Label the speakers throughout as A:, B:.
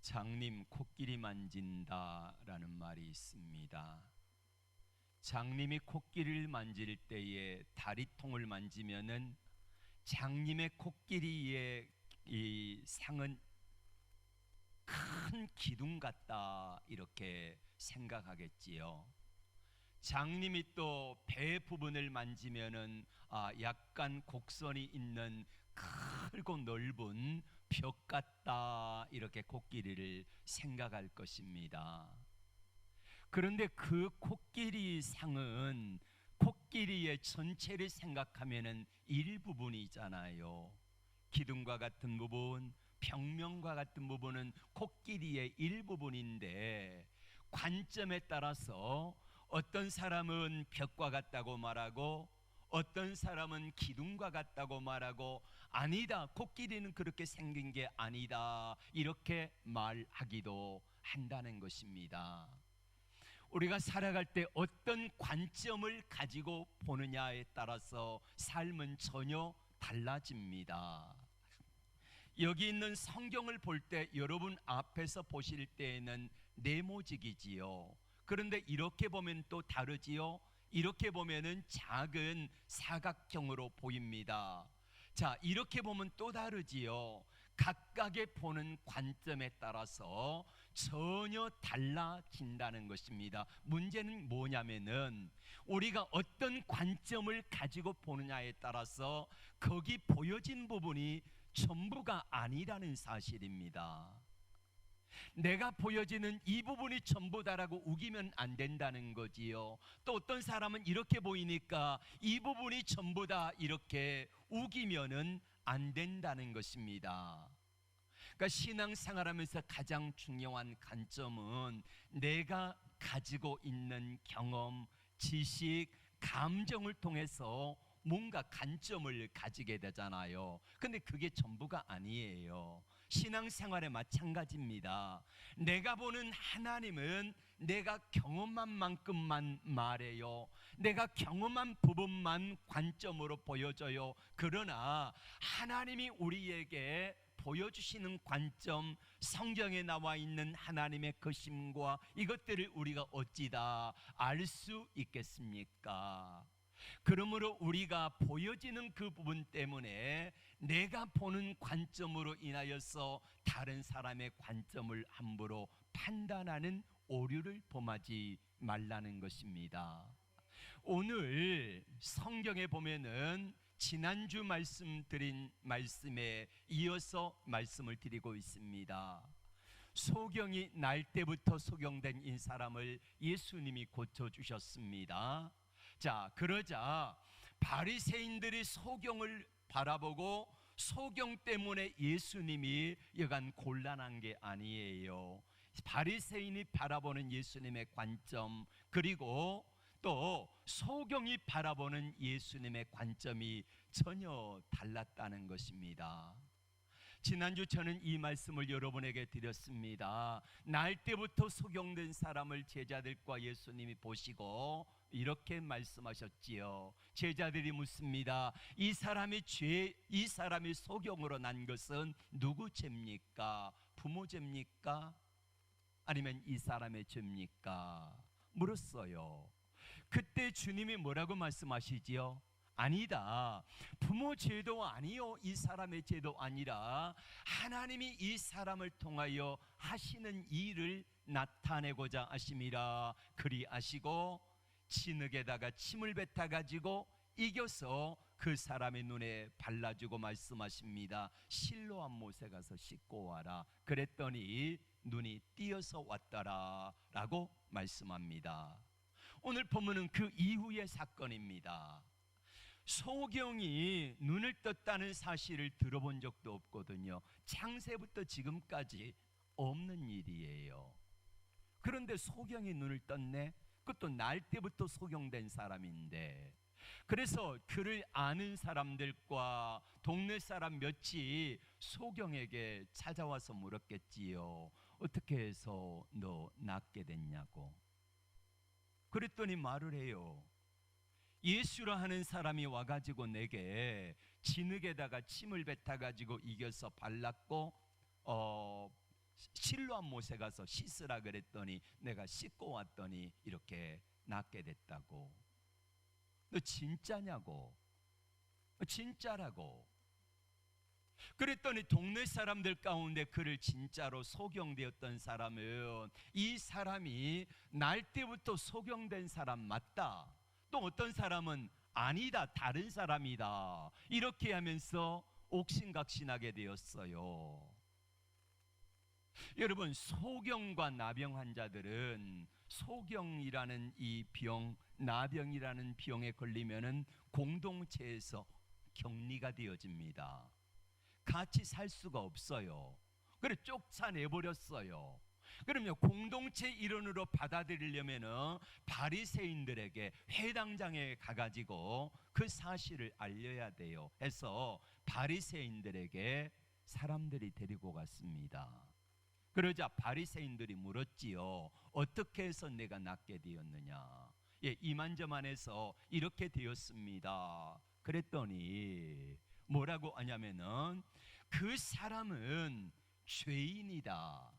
A: 장님 코끼리 만진다라는 말이 있습니다. 장님이 코끼리를 만질 때에 다리통을 만지면은 장님의 코끼리의 이 상은 큰 기둥 같다 이렇게 생각하겠지요. 장님이 또 배 부분을 만지면은 약간 곡선이 있는 크고 넓은 벽 같다 이렇게 코끼리를 생각할 것입니다. 그런데 그 코끼리 상은 코끼리의 전체를 생각하면은 일부분이잖아요. 기둥과 같은 부분, 평면과 같은 부분은 코끼리의 일부분인데 관점에 따라서 어떤 사람은 벽과 같다고 말하고 어떤 사람은 기둥과 같다고 말하고 아니다, 코끼리는 그렇게 생긴 게 아니다 이렇게 말하기도 한다는 것입니다. 우리가 살아갈 때 어떤 관점을 가지고 보느냐에 따라서 삶은 전혀 달라집니다. 여기 있는 성경을 볼 때 여러분 앞에서 보실 때에는 네모직이지요. 그런데 이렇게 보면 또 다르지요. 이렇게 보면은 작은 사각형으로 보입니다. 자, 이렇게 보면 또 다르지요. 각각의 보는 관점에 따라서 전혀 달라진다는 것입니다. 문제는 뭐냐면은 우리가 어떤 관점을 가지고 보느냐에 따라서 거기 보여진 부분이 전부가 아니라는 사실입니다. 내가 보여지는 이 부분이 전부다라고 우기면 안 된다는 거지요. 또 어떤 사람은 이렇게 보이니까 이 부분이 전부다 이렇게 우기면은 안 된다는 것입니다. 그러니까 신앙생활하면서 가장 중요한 관점은 내가 가지고 있는 경험, 지식, 감정을 통해서 뭔가 관점을 가지게 되잖아요. 근데 그게 전부가 아니에요. 신앙생활에 마찬가지입니다. 내가 보는 하나님은 내가 경험한 만큼만 말해요. 내가 경험한 부분만 관점으로 보여줘요. 그러나 하나님이 우리에게 보여주시는 관점, 성경에 나와 있는 하나님의 거심과 이것들을 우리가 어찌다 알 수 있겠습니까? 그러므로 우리가 보여지는 그 부분 때문에 내가 보는 관점으로 인하여서 다른 사람의 관점을 함부로 판단하는 오류를 범하지 말라는 것입니다. 오늘 성경에 보면은 지난주 말씀드린 말씀에 이어서 말씀을 드리고 있습니다. 소경이 날 때부터 소경된 이 사람을 예수님이 고쳐주셨습니다. 자, 그러자 바리새인들이 소경을 바라보고 소경 때문에 예수님이 여간 곤란한 게 아니에요. 바리새인이 바라보는 예수님의 관점, 그리고 또 소경이 바라보는 예수님의 관점이 전혀 달랐다는 것입니다. 지난주 저는 이 말씀을 여러분에게 드렸습니다. 날 때부터 소경된 사람을 제자들과 예수님이 보시고 이렇게 말씀하셨지요. 제자들이 묻습니다. 이 사람이 소경으로 난 것은 누구 죄입니까? 부모 죄입니까? 아니면 이 사람의 죄입니까? 물었어요. 그때 주님이 뭐라고 말씀하시지요? 아니다, 부모 죄도 아니요 이 사람의 죄도 아니라 하나님이 이 사람을 통하여 하시는 일을 나타내고자 하심이라 그리하시고 진흙에다가 침을 뱉어 가지고 이겨서 그 사람의 눈에 발라주고 말씀하십니다. 실로암 못에 가서 씻고 와라. 그랬더니 눈이 띄어서 왔더라 라고 말씀합니다. 오늘 본문은 그 이후의 사건입니다. 소경이 눈을 떴다는 사실을 들어본 적도 없거든요. 창세부터 지금까지 없는 일이에요. 그런데 소경이 눈을 떴네. 그것도 날 때부터 소경된 사람인데, 그래서 그를 아는 사람들과 동네 사람 몇이 소경에게 찾아와서 물었겠지요. 어떻게 해서 너 낫게 됐냐고. 그랬더니 말을 해요. 예수라 하는 사람이 와가지고 내게 진흙에다가 침을 뱉어가지고 이겨서 발랐고 실로암 못에 가서 씻으라 그랬더니 내가 씻고 왔더니 이렇게 낫게 됐다고. 너 진짜냐고. 진짜라고. 그랬더니 동네 사람들 가운데 그를 진짜로 소경되었던 사람은 이 사람이 날 때부터 소경된 사람 맞다. 또 어떤 사람은 아니다, 다른 사람이다. 이렇게 하면서 옥신각신하게 되었어요. 여러분, 소경과 나병 환자들은 소경이라는 이 병, 나병이라는 병에 걸리면은 공동체에서 격리가 되어집니다. 같이 살 수가 없어요. 그래 쫓아내버렸어요. 그러면 공동체 일원으로 받아들이려면은 바리새인들에게 회당장에 가가지고 그 사실을 알려야 돼요. 해서 바리새인들에게 사람들이 데리고 갔습니다. 그러자 바리새인들이 물었지요. 어떻게 해서 내가 낫게 되었느냐? 예, 이만저만해서 이렇게 되었습니다. 그랬더니 뭐라고 하냐면은 그 사람은 죄인이다.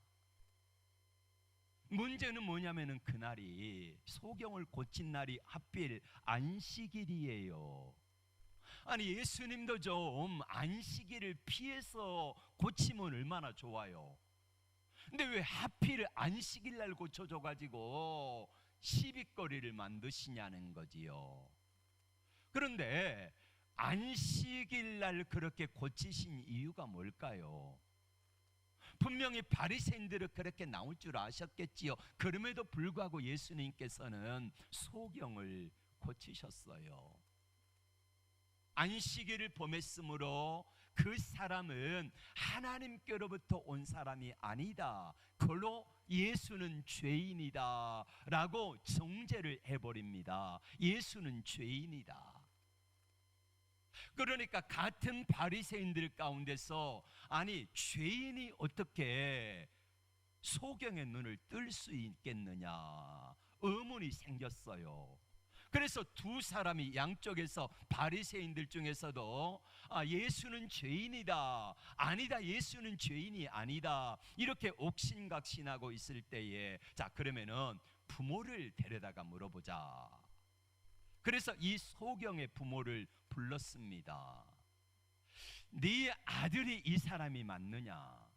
A: 문제는 뭐냐면은 그날이 소경을 고친 날이 하필 안식일이에요. 아니 예수님도 좀 안식일을 피해서 고치면 얼마나 좋아요. 근데 왜 하필 안식일 날 고쳐줘가지고 시비거리를 만드시냐는 거지요. 그런데 안식일 날 그렇게 고치신 이유가 뭘까요? 분명히 바리새인들은 그렇게 나올 줄 아셨겠지요. 그럼에도 불구하고 예수님께서는 소경을 고치셨어요. 안식일을 범했으므로 그 사람은 하나님께로부터 온 사람이 아니다. 그걸로 예수는 죄인이다 라고 정죄를 해버립니다. 예수는 죄인이다. 그러니까 같은 바리새인들 가운데서 아니 죄인이 어떻게 소경의 눈을 뜰 수 있겠느냐 의문이 생겼어요. 그래서 두 사람이 양쪽에서 바리새인들 중에서도 예수는 죄인이다, 아니다, 예수는 죄인이 아니다 이렇게 옥신각신하고 있을 때에 자 그러면은 부모를 데려다가 물어보자. 그래서 이 소경의 부모를 불렀습니다. 네 아들이 이 사람이 맞느냐?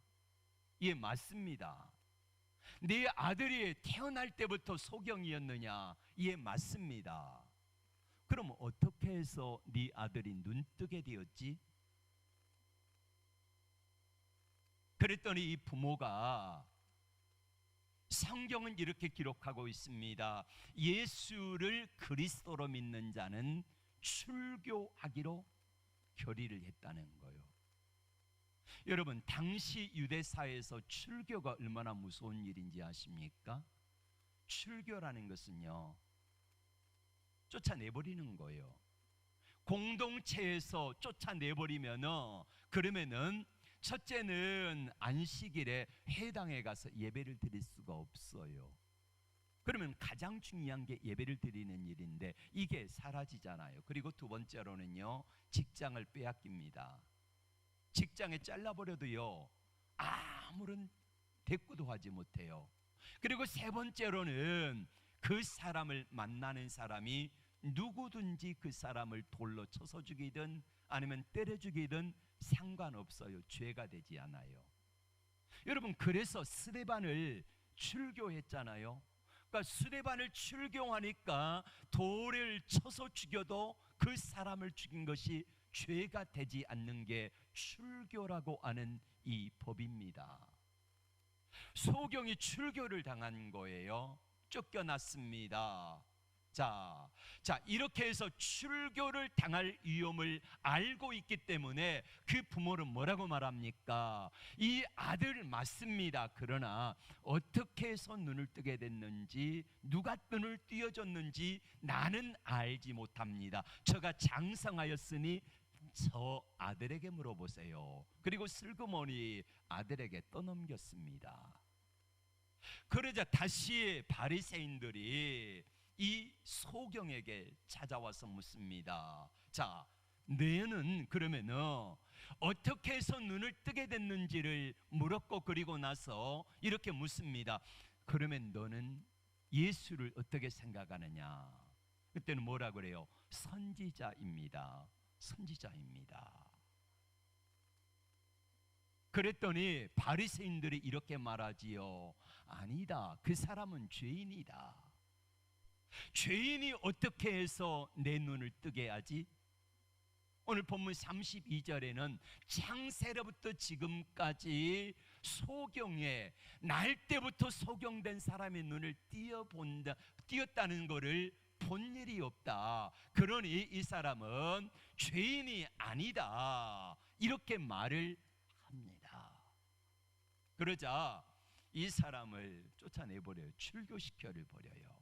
A: 예, 맞습니다. 네 아들이 태어날 때부터 소경이었느냐? 예, 맞습니다. 그럼 어떻게 해서 네 아들이 눈뜨게 되었지? 그랬더니 이 부모가 성경은 이렇게 기록하고 있습니다. 예수를 그리스도로 믿는 자는 출교하기로 결의를 했다는 거예요. 여러분, 당시 유대사회에서 출교가 얼마나 무서운 일인지 아십니까? 출교라는 것은요, 쫓아내버리는 거예요. 공동체에서 쫓아내버리면은 그러면은 첫째는 안식일에 회당에 가서 예배를 드릴 수가 없어요. 그러면 가장 중요한 게 예배를 드리는 일인데 이게 사라지잖아요. 그리고 두 번째로는요, 직장을 빼앗깁니다. 직장에 잘라버려도요 아무런 대꾸도 하지 못해요. 그리고 세 번째로는 그 사람을 만나는 사람이 누구든지 그 사람을 돌로 쳐서 죽이든 아니면 때려 죽이든 상관없어요. 죄가 되지 않아요. 여러분, 그래서 스데반을 출교했잖아요. 그러니까 스데반을 출교하니까 돌을 쳐서 죽여도 그 사람을 죽인 것이 죄가 되지 않는 게 출교라고 하는 이 법입니다. 소경이 출교를 당한 거예요. 쫓겨났습니다. 자, 이렇게 해서 출교를 당할 위험을 알고 있기 때문에 그 부모는 뭐라고 말합니까? 이 아들 맞습니다. 그러나 어떻게 해서 눈을 뜨게 됐는지, 누가 눈을 띄어줬는지 나는 알지 못합니다. 저가 장성하였으니 저 아들에게 물어보세요. 그리고 슬그머니 아들에게 떠넘겼습니다. 그러자 다시 바리새인들이 이 소경에게 찾아와서 묻습니다. 자, 너는 그러면은 어떻게 해서 눈을 뜨게 됐는지를 물었고, 그리고 나서 이렇게 묻습니다. 그러면 너는 예수를 어떻게 생각하느냐? 그때는 뭐라 그래요? 선지자입니다. 선지자입니다. 그랬더니 바리새인들이 이렇게 말하지요. 아니다. 그 사람은 죄인이다. 죄인이 어떻게 해서 내 눈을 뜨게 하지? 오늘 본문 32절에는 창세로부터 지금까지 소경에 날 때부터 소경된 사람의 눈을 띄었다는 것을 본 일이 없다. 그러니 이 사람은 죄인이 아니다. 이렇게 말을 합니다. 그러자 이 사람을 쫓아내버려요. 출교시켜버려요.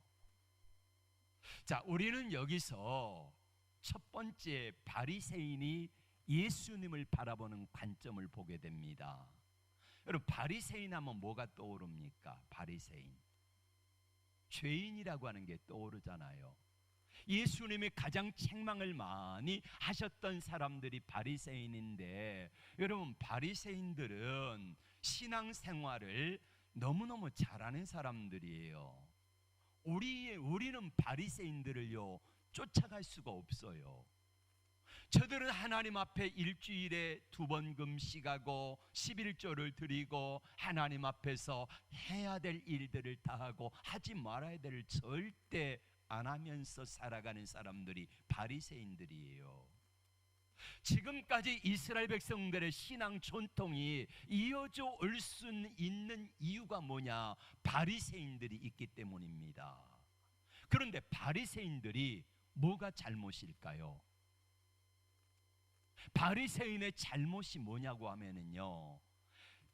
A: 자, 우리는 여기서 첫 번째 바리새인이 예수님을 바라보는 관점을 보게 됩니다. 여러분, 바리새인 하면 뭐가 떠오릅니까? 바리새인, 죄인이라고 하는 게 떠오르잖아요. 예수님이 가장 책망을 많이 하셨던 사람들이 바리새인인데, 여러분, 바리새인들은 신앙생활을 너무너무 잘하는 사람들이에요. 우리는 바리새인들을요 쫓아갈 수가 없어요. 저들은 하나님 앞에 일주일에 2번 금식하고 11조를 드리고 하나님 앞에서 해야 될 일들을 다 하고 하지 말아야 될 일을 절대 안 하면서 살아가는 사람들이 바리새인들이에요. 지금까지 이스라엘 백성들의 신앙 전통이 이어져 올 수 있는 이유가 뭐냐? 바리새인들이 있기 때문입니다. 그런데 바리새인들이 뭐가 잘못일까요? 바리새인의 잘못이 뭐냐고 하면은요,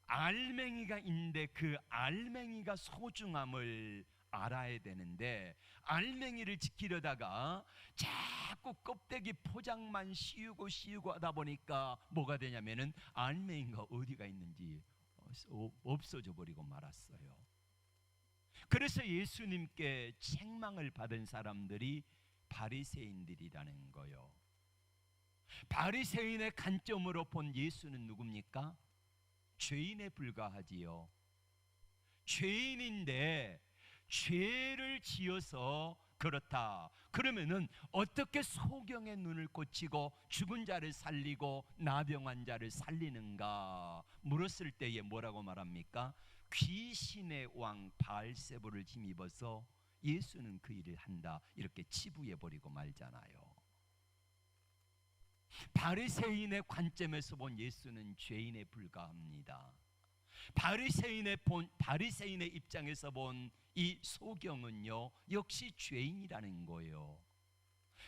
A: 알맹이가 있는데 그 알맹이가 소중함을 알아야 되는데, 알맹이를 지키려다가 자꾸 껍데기 포장만 씌우고 하다 보니까 뭐가 되냐면은 알맹이가 어디가 있는지 없어져 버리고 말았어요. 그래서 예수님께 책망을 받은 사람들이 바리새인들이라는 거요. 바리새인의 관점으로 본 예수는 누굽니까? 죄인에 불과하지요. 죄인인데 죄를 지어서 그렇다. 그러면은 어떻게 소경의 눈을 고치고 죽은 자를 살리고 나병한 자를 살리는가 물었을 때에 뭐라고 말합니까? 귀신의 왕 바알세불을 힘입어서 예수는 그 일을 한다. 이렇게 치부해 버리고 말잖아요. 바리새인의 관점에서 본 예수는 죄인에 불과합니다. 바리새인의 입장에서 본 이 소경은요 역시 죄인이라는 거예요.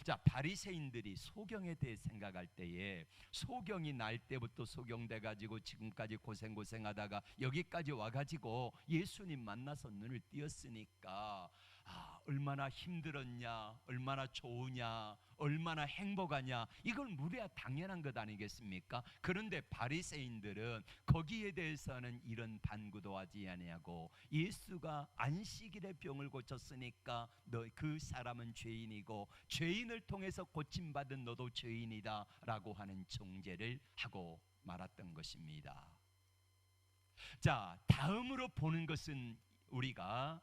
A: 자, 바리새인들이 소경에 대해 생각할 때에, 소경이 날 때부터 소경돼 가지고 지금까지 고생하다가 여기까지 와 가지고 예수님 만나서 눈을 띄었으니까 얼마나 힘들었냐, 얼마나 좋으냐, 얼마나 행복하냐, 이걸 물어야 당연한 것 아니겠습니까? 그런데 바리새인들은 거기에 대해서는 이런 반구도 하지 아니하고, 예수가 안식일에 병을 고쳤으니까 그 사람은 죄인이고 죄인을 통해서 고침받은 너도 죄인이다 라고 하는 정죄를 하고 말았던 것입니다. 자, 다음으로 보는 것은 우리가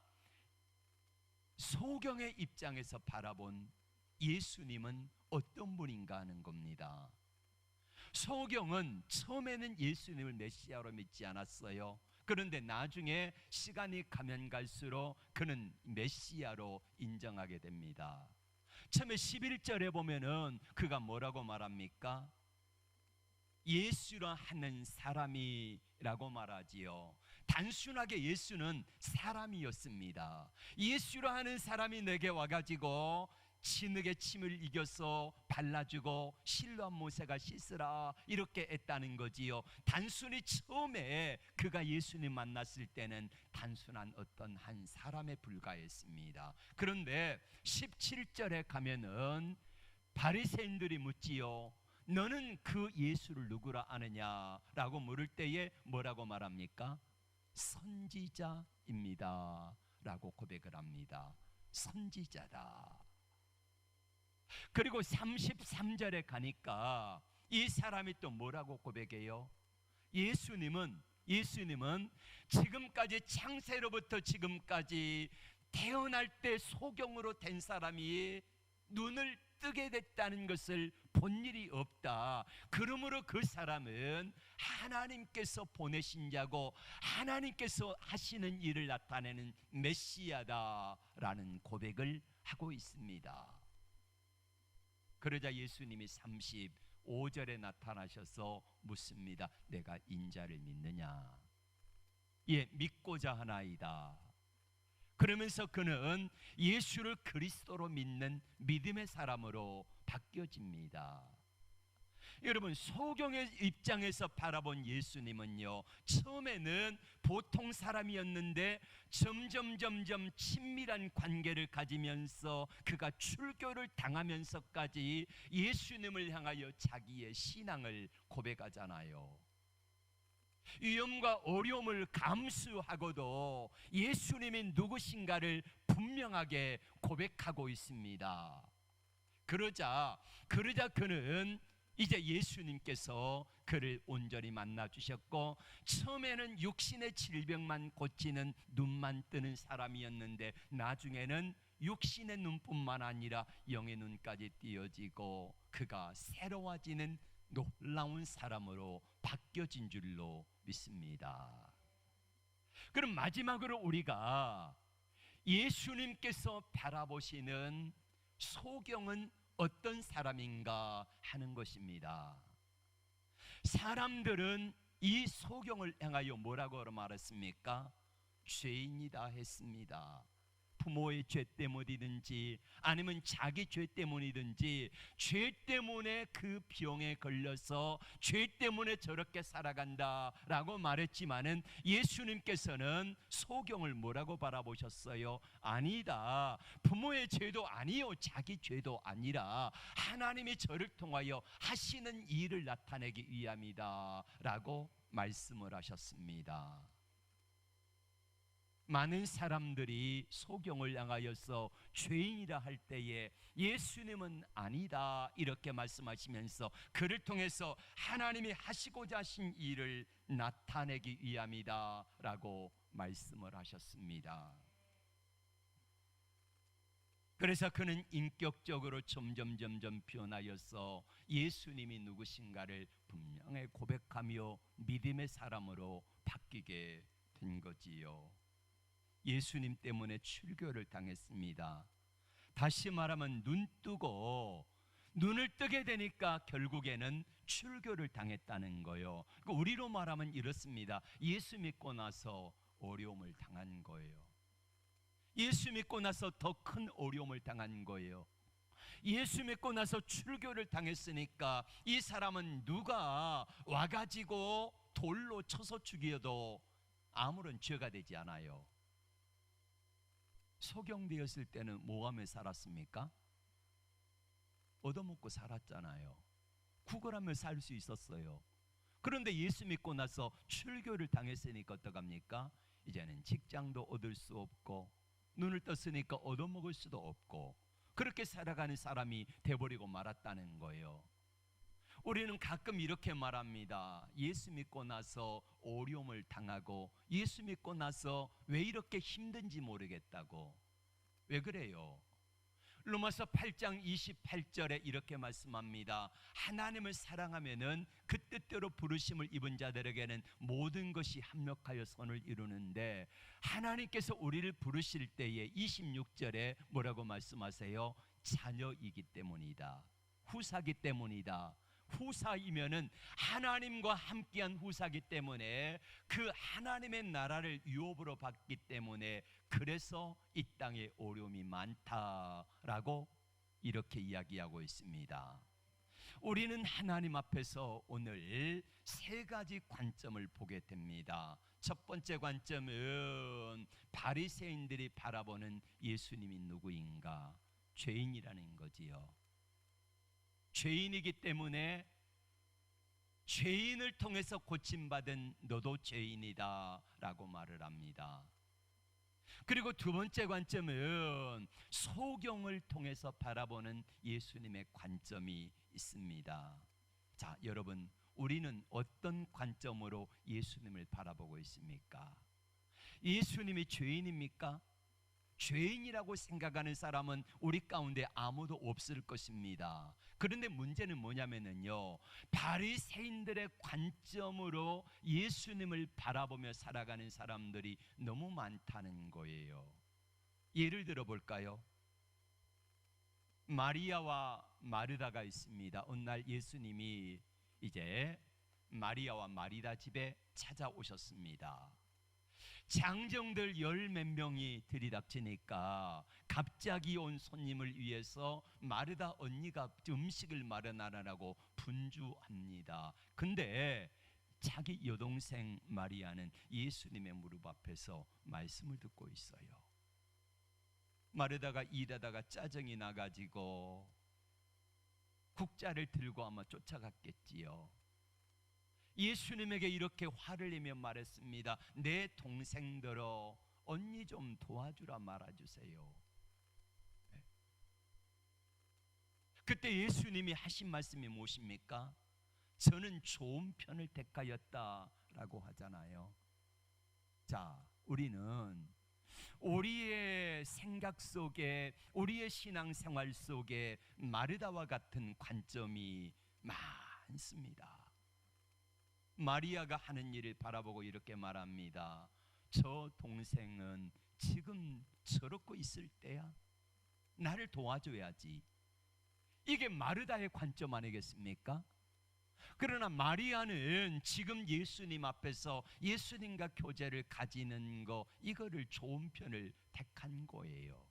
A: 소경의 입장에서 바라본 예수님은 어떤 분인가 하는 겁니다. 소경은 처음에는 예수님을 메시아로 믿지 않았어요. 그런데 나중에 시간이 가면 갈수록 그는 메시아로 인정하게 됩니다. 처음에 11절에 보면은 그가 뭐라고 말합니까? 예수라 하는 사람이라고 말하지요. 단순하게 예수는 사람이었습니다. 예수라 하는 사람이 내게 와가지고 진흙에 침을 이겨서 발라주고 실로한 모세가 씻으라 이렇게 했다는 거지요. 단순히 처음에 그가 예수님 만났을 때는 단순한 어떤 한 사람에 불과했습니다. 그런데 17절에 가면은 바리새인들이 묻지요. 너는 그 예수를 누구라 아느냐라고 물을 때에 뭐라고 말합니까? 선지자입니다 라고 고백을 합니다. 선지자다. 그리고 33절에 가니까 이 사람이 또 뭐라고 고백해요? 예수님은 지금까지 창세로부터 지금까지 태어날 때 소경으로 된 사람이 눈을 뜨게 됐다는 것을 본 일이 없다. 그러므로 그 사람은 하나님께서 보내신 자고 하나님께서 하시는 일을 나타내는 메시아다라는 고백을 하고 있습니다. 그러자 예수님이 35절에 나타나셔서 묻습니다. 내가 인자를 믿느냐? 예, 믿고자 하나이다. 그러면서 그는 예수를 그리스도로 믿는 믿음의 사람으로 바뀌어집니다. 여러분, 소경의 입장에서 바라본 예수님은요, 처음에는 보통 사람이었는데 점점 친밀한 관계를 가지면서 그가 출교를 당하면서까지 예수님을 향하여 자기의 신앙을 고백하잖아요. 위험과 어려움을 감수하고도 예수님이 누구신가를 분명하게 고백하고 있습니다. 그러자 그는 이제 예수님께서 그를 온전히 만나 주셨고, 처음에는 육신의 질병만 고치는 눈만 뜨는 사람이었는데 나중에는 육신의 눈뿐만 아니라 영의 눈까지 띄어지고 그가 새로워지는 놀라운 사람으로 바뀌어진 줄로 믿습니다. 그럼 마지막으로 우리가 예수님께서 바라보시는 소경은 어떤 사람인가 하는 것입니다. 사람들은 이 소경을 향하여 뭐라고 말했습니까? 죄인이다 했습니다. 부모의 죄 때문이든지 아니면 자기 죄 때문이든지 죄 때문에 그 병에 걸려서 죄 때문에 저렇게 살아간다라고 말했지만은 예수님께서는 소경을 뭐라고 바라보셨어요? 아니다. 부모의 죄도 아니요, 자기 죄도 아니라 하나님이 저를 통하여 하시는 일을 나타내기 위함이다라고 말씀을 하셨습니다. 많은 사람들이 소경을 향하여서 죄인이라 할 때에 예수님은 아니다 이렇게 말씀하시면서 그를 통해서 하나님이 하시고자 하신 일을 나타내기 위함이다 라고 말씀을 하셨습니다. 그래서 그는 인격적으로 점점 변하여서 예수님이 누구신가를 분명히 고백하며 믿음의 사람으로 바뀌게 된 거지요. 예수님 때문에 출교를 당했습니다. 다시 말하면 눈을 뜨게 되니까 결국에는 출교를 당했다는 거예요. 우리로 말하면 이렇습니다. 예수 믿고 나서 어려움을 당한 거예요. 예수 믿고 나서 더 큰 어려움을 당한 거예요. 예수 믿고 나서 출교를 당했으니까 이 사람은 누가 와가지고 돌로 쳐서 죽여도 아무런 죄가 되지 않아요. 소경되었을 때는 뭐하며 살았습니까? 얻어먹고 살았잖아요. 구걸하며 살 수 있었어요. 그런데 예수 믿고 나서 출교를 당했으니까 어떡합니까? 이제는 직장도 얻을 수 없고 눈을 떴으니까 얻어먹을 수도 없고 그렇게 살아가는 사람이 돼버리고 말았다는 거예요. 우리는 가끔 이렇게 말합니다. 예수 믿고 나서 어려움을 당하고 예수 믿고 나서 왜 이렇게 힘든지 모르겠다고. 왜 그래요? 로마서 8장 28절에 이렇게 말씀합니다. 하나님을 사랑하면은 그 뜻대로 부르심을 입은 자들에게는 모든 것이 합력하여 선을 이루는데 하나님께서 우리를 부르실 때에 26절에 뭐라고 말씀하세요? 자녀이기 때문이다. 후사기 때문이다. 후사이면은 하나님과 함께한 후사기 때문에 그 하나님의 나라를 유업으로 받기 때문에 그래서 이 땅에 어려움이 많다라고 이렇게 이야기하고 있습니다. 우리는 하나님 앞에서 오늘 세 가지 관점을 보게 됩니다. 첫 번째 관점은 바리새인들이 바라보는 예수님이 누구인가? 죄인이라는 거지요. 죄인이기 때문에 죄인을 통해서 고침받은 너도 죄인이다 라고 말을 합니다. 그리고 두 번째 관점은 소경을 통해서 바라보는 예수님의 관점이 있습니다. 자, 여러분, 우리는 어떤 관점으로 예수님을 바라보고 있습니까? 예수님이 죄인입니까? 죄인이라고 생각하는 사람은 우리 가운데 아무도 없을 것입니다. 그런데 문제는 뭐냐면요, 바리새인들의 관점으로 예수님을 바라보며 살아가는 사람들이 너무 많다는 거예요. 예를 들어 볼까요? 마리아와 마르다가 있습니다. 어느 날 예수님이 이제 마리아와 마리다 집에 찾아오셨습니다. 장정들 열 몇 명이 들이닥치니까 갑자기 온 손님을 위해서 마르다 언니가 음식을 마련하라고 분주합니다. 근데 자기 여동생 마리아는 예수님의 무릎 앞에서 말씀을 듣고 있어요. 마르다가 일하다가 짜증이 나가지고 국자를 들고 아마 쫓아갔겠지요. 예수님에게 이렇게 화를 내며 말했습니다. 내 동생들어, 언니 좀 도와주라 말아주세요. 그때 예수님이 하신 말씀이 무엇입니까? 저는 좋은 편을 택하였다라고 하잖아요. 자, 우리는 우리의 생각 속에, 우리의 신앙생활 속에 마르다와 같은 관점이 많습니다. 마리아가 하는 일을 바라보고 이렇게 말합니다. 저 동생은 지금 저렇고 있을 때야? 나를 도와줘야지. 이게 마르다의 관점 아니겠습니까? 그러나 마리아는 지금 예수님 앞에서 예수님과 교제를 가지는 거, 이거를 좋은 편을 택한 거예요.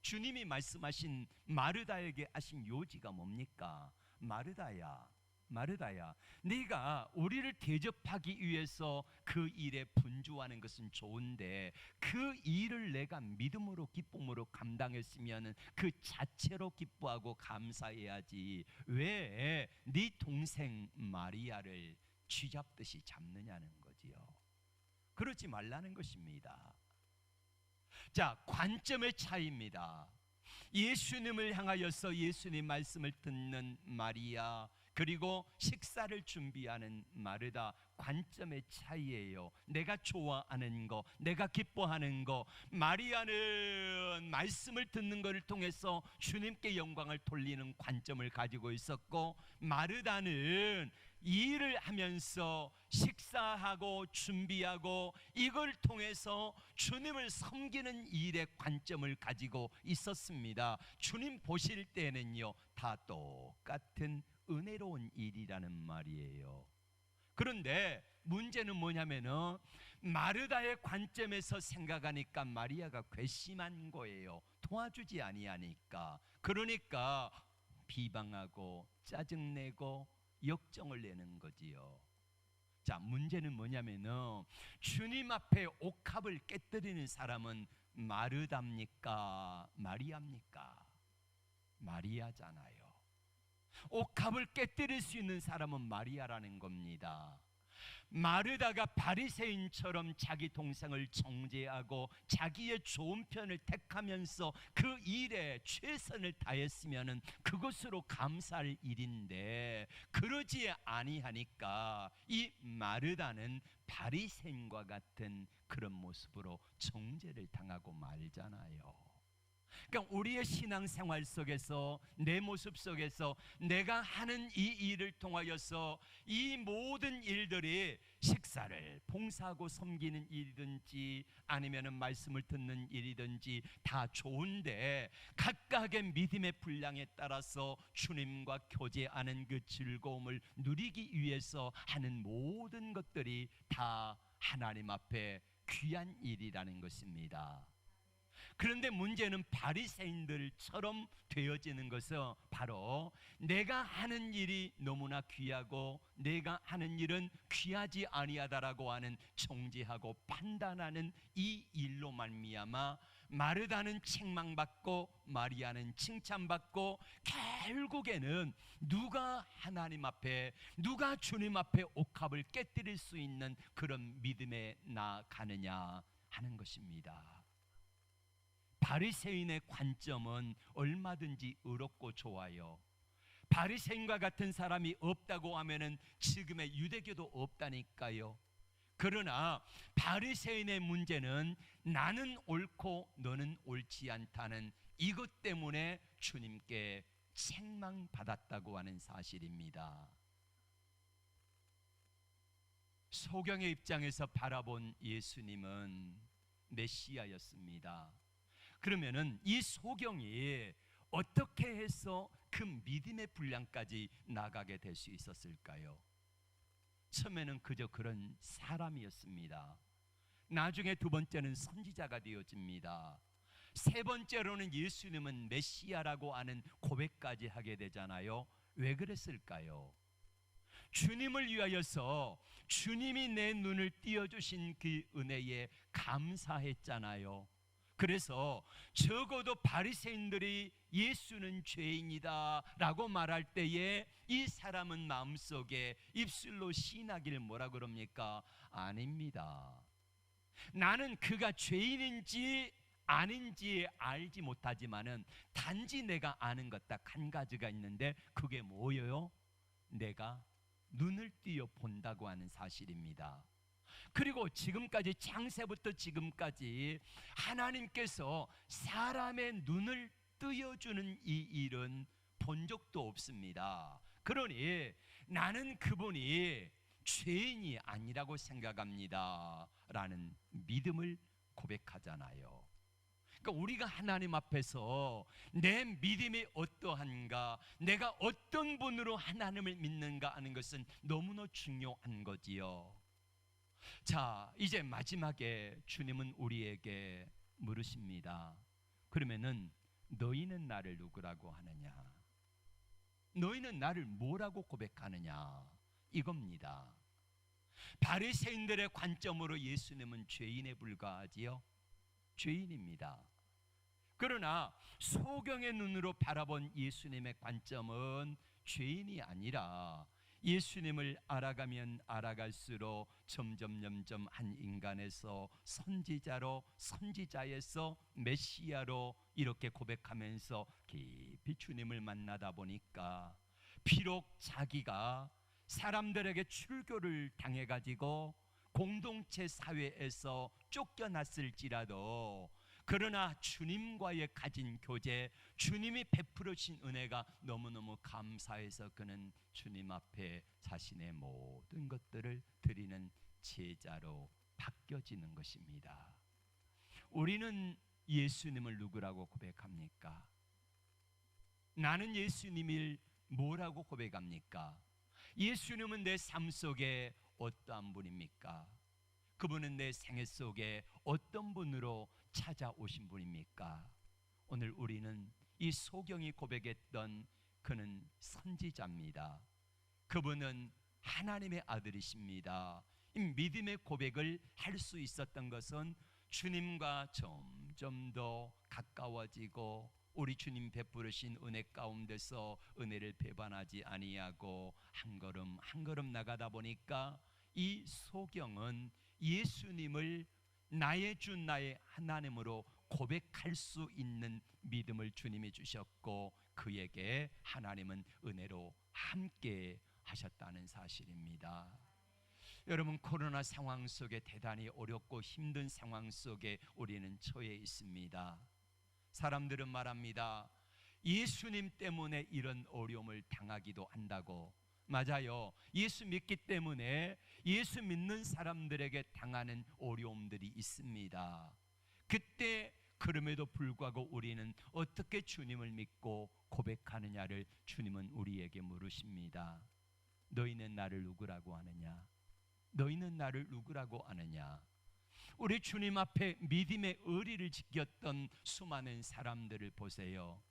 A: 주님이 말씀하신 마르다에게 하신 요지가 뭡니까? 마르다야, 마르다야, 네가 우리를 대접하기 위해서 그 일에 분주하는 것은 좋은데 그 일을 내가 믿음으로 기쁨으로 감당했으면 그 자체로 기뻐하고 감사해야지, 왜 네 동생 마리아를 쥐잡듯이 잡느냐는 거지요. 그러지 말라는 것입니다. 자, 관점의 차이입니다. 예수님을 향하여서 예수님 말씀을 듣는 마리아, 그리고 식사를 준비하는 마르다, 관점의 차이예요. 내가 좋아하는 거, 내가 기뻐하는 거. 마리아는 말씀을 듣는 것을 통해서 주님께 영광을 돌리는 관점을 가지고 있었고, 마르다는 일을 하면서 식사하고 준비하고 이걸 통해서 주님을 섬기는 일의 관점을 가지고 있었습니다. 주님 보실 때는요, 다 똑같은 은혜로운 일이라는 말이에요. 그런데 문제는 뭐냐면은 마르다의 관점에서 생각하니까 마리아가 괘씸한 거예요. 도와주지 아니하니까. 그러니까 비방하고 짜증내고 역정을 내는 거지요. 자, 문제는 뭐냐면은 주님 앞에 옥합을 깨뜨리는 사람은 마르다입니까? 마리아입니까? 마리아잖아요. 옥합을 깨뜨릴 수 있는 사람은 마리아라는 겁니다. 마르다가 바리새인처럼 자기 동생을 정죄하고 자기의 좋은 편을 택하면서 그 일에 최선을 다했으면 그것으로 감사할 일인데 그러지 아니하니까 이 마르다는 바리새인과 같은 그런 모습으로 정죄를 당하고 말잖아요. 그러니까 우리의 신앙생활 속에서, 내 모습 속에서 내가 하는 이 일을 통하여서 이 모든 일들이 식사를 봉사하고 섬기는 일이든지 아니면 말씀을 듣는 일이든지 다 좋은데 각각의 믿음의 분량에 따라서 주님과 교제하는 그 즐거움을 누리기 위해서 하는 모든 것들이 다 하나님 앞에 귀한 일이라는 것입니다. 그런데 문제는 바리새인들처럼 되어지는 것은 바로 내가 하는 일이 너무나 귀하고 내가 하는 일은 귀하지 아니하다라고 하는 정죄하고 판단하는 이 일로 말미암아 마르다는 책망받고 마리아는 칭찬받고 결국에는 누가 하나님 앞에, 누가 주님 앞에 옥합을 깨뜨릴 수 있는 그런 믿음에 나아가느냐 하는 것입니다. 바리새인의 관점은 얼마든지 의롭고 좋아요. 바리새인과 같은 사람이 없다고 하면은 지금의 유대교도 없다니까요. 그러나 바리새인의 문제는 나는 옳고 너는 옳지 않다는 이것 때문에 주님께 책망받았다고 하는 사실입니다. 소경의 입장에서 바라본 예수님은 메시아였습니다. 그러면은 이 소경이 어떻게 해서 그 믿음의 분량까지 나가게 될 수 있었을까요? 처음에는 그저 그런 사람이었습니다. 나중에 두 번째는 선지자가 되어집니다. 세 번째로는 예수님은 메시아라고 하는 고백까지 하게 되잖아요. 왜 그랬을까요? 주님을 위하여서 주님이 내 눈을 띄워주신 그 은혜에 감사했잖아요. 그래서 적어도 바리새인들이 예수는 죄인이다 라고 말할 때에 이 사람은 마음속에 입술로 시인하기를 뭐라 그럽니까? 아닙니다. 나는 그가 죄인인지 아닌지 알지 못하지만은 단지 내가 아는 것 딱 한 가지가 있는데 그게 뭐예요? 내가 눈을 띄어 본다고 하는 사실입니다. 그리고 지금까지 창세부터 지금까지 하나님께서 사람의 눈을 뜨여주는 이 일은 본 적도 없습니다. 그러니 나는 그분이 죄인이 아니라고 생각합니다 라는 믿음을 고백하잖아요. 그러니까 우리가 하나님 앞에서 내 믿음이 어떠한가, 내가 어떤 분으로 하나님을 믿는가 하는 것은 너무나 중요한 거지요. 자, 이제 마지막에 주님은 우리에게 물으십니다. 그러면은 너희는 나를 누구라고 하느냐? 너희는 나를 뭐라고 고백하느냐? 이겁니다. 바리새인들의 관점으로 예수님은 죄인에 불과하지요. 죄인입니다. 그러나 소경의 눈으로 바라본 예수님의 관점은 죄인이 아니라 예수님을 알아가면 알아갈수록 점점 한 인간에서 선지자로, 선지자에서 메시아로 이렇게 고백하면서 깊이 주님을 만나다 보니까 비록 자기가 사람들에게 출교를 당해가지고 공동체 사회에서 쫓겨났을지라도 그러나 주님과의 가진 교제, 주님이 베풀어 주신 은혜가 너무너무 감사해서 그는 주님 앞에 자신의 모든 것들을 드리는 제자로 바뀌어지는 것입니다. 우리는 예수님을 누구라고 고백합니까? 나는 예수님을 뭐라고 고백합니까? 예수님은 내 삶 속에 어떠한 분입니까? 그분은 내 생애 속에 어떤 분으로 찾아오신 분입니까? 오늘 우리는 이 소경이 고백했던 그는 선지자입니다. 그분은 하나님의 아들이십니다. 이 믿음의 고백을 할 수 있었던 것은 주님과 점점 더 가까워지고 우리 주님 베푸르신 은혜 가운데서 은혜를 배반하지 아니하고 한 걸음 한 걸음 나가다 보니까 이 소경은 예수님을 나의 주 나의 하나님으로 고백할 수 있는 믿음을 주님이 주셨고 그에게 하나님은 은혜로 함께 하셨다는 사실입니다. 여러분, 코로나 상황 속에 대단히 어렵고 힘든 상황 속에 우리는 처해 있습니다. 사람들은 말합니다. 예수님 때문에 이런 어려움을 당하기도 한다고. 맞아요. 예수 믿기 때문에 예수 믿는 사람들에게 당하는 어려움들이 있습니다. 그때 그럼에도 불구하고 우리는 어떻게 주님을 믿고 고백하느냐를 주님은 우리에게 물으십니다. 너희는 나를 누구라고 하느냐? 너희는 나를 누구라고 아느냐? 우리 주님 앞에 믿음의 의리를 지켰던 수많은 사람들을 보세요.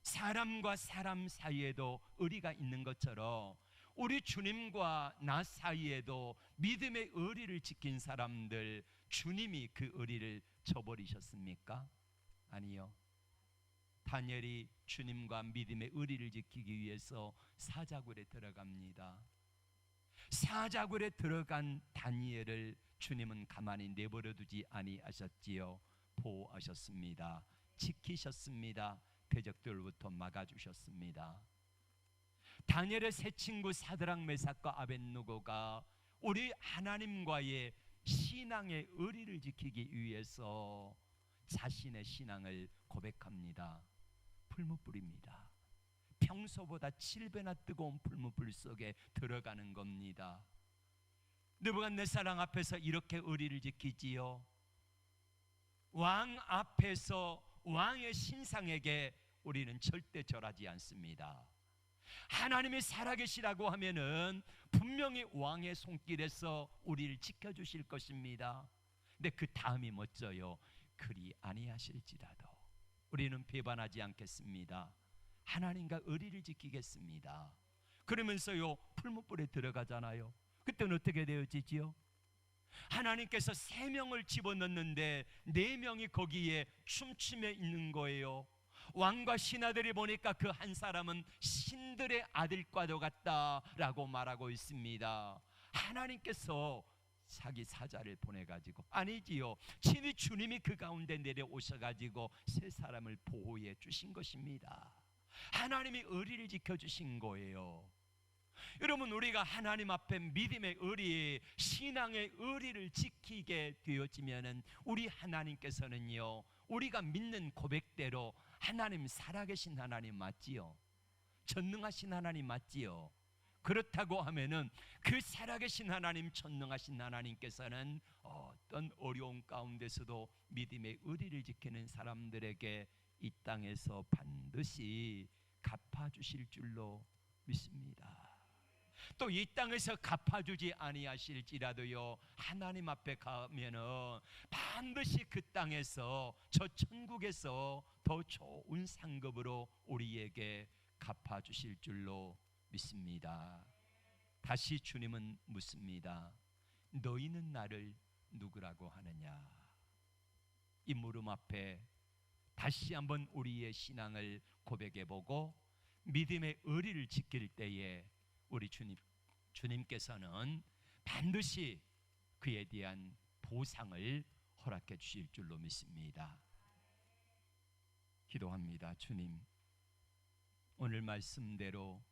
A: 사람과 사람 사이에도 의리가 있는 것처럼 우리 주님과 나 사이에도 믿음의 의리를 지킨 사람들, 주님이 그 의리를 저버리셨습니까? 아니요. 다니엘이 주님과 믿음의 의리를 지키기 위해서 사자굴에 들어갑니다. 사자굴에 들어간 다니엘을 주님은 가만히 내버려 두지 아니하셨지요. 보호하셨습니다. 지키셨습니다. 대적들로부터 막아주셨습니다. 다니엘의 세 친구 사드락 메삭과 아벳느고가 우리 하나님과의 신앙의 의리를 지키기 위해서 자신의 신앙을 고백합니다. 풀무불입니다. 평소보다 7배나 뜨거운 풀무불 속에 들어가는 겁니다. 느부갓네살 앞에서 이렇게 의리를 지키지요. 왕 앞에서 왕의 신상에게 우리는 절대 절하지 않습니다. 하나님이 살아계시라고 하면은 분명히 왕의 손길에서 우리를 지켜주실 것입니다. 근데 그 다음이 멋져요. 그리 아니하실지라도 우리는 배반하지 않겠습니다. 하나님과 의리를 지키겠습니다. 그러면서요 풀무불에 들어가잖아요. 그때는 어떻게 되어지지요? 하나님께서 3명을 집어넣는데 4명이 거기에 춤추며 있는 거예요. 왕과 신하들이 보니까 그 한 사람은 신들의 아들과도 같다라고 말하고 있습니다. 하나님께서 자기 사자를 보내가지고, 아니지요, 친히 주님이 그 가운데 내려오셔가지고 세 사람을 보호해 주신 것입니다. 하나님이 의리를 지켜주신 거예요. 여러분, 우리가 하나님 앞에 믿음의 의리, 신앙의 의리를 지키게 되어지면은 우리 하나님께서는요, 우리가 믿는 고백대로 하나님 살아계신 하나님 맞지요? 전능하신 하나님 맞지요? 그렇다고 하면은 그 살아계신 하나님, 전능하신 하나님께서는 어떤 어려운 가운데서도 믿음의 의리를 지키는 사람들에게 이 땅에서 반드시 갚아주실 줄로 믿습니다. 또 이 땅에서 갚아주지 아니하실지라도요, 하나님 앞에 가면은 반드시 그 땅에서, 저 천국에서 더 좋은 상급으로 우리에게 갚아주실 줄로 믿습니다. 다시 주님은 묻습니다. 너희는 나를 누구라고 하느냐? 이 물음 앞에 다시 한번 우리의 신앙을 고백해보고 믿음의 의리를 지킬 때에 우리 주님께서는 반드시 그에 대한 보상을 허락해 주실 줄로 믿습니다. 기도합니다. 주님, 오늘 말씀대로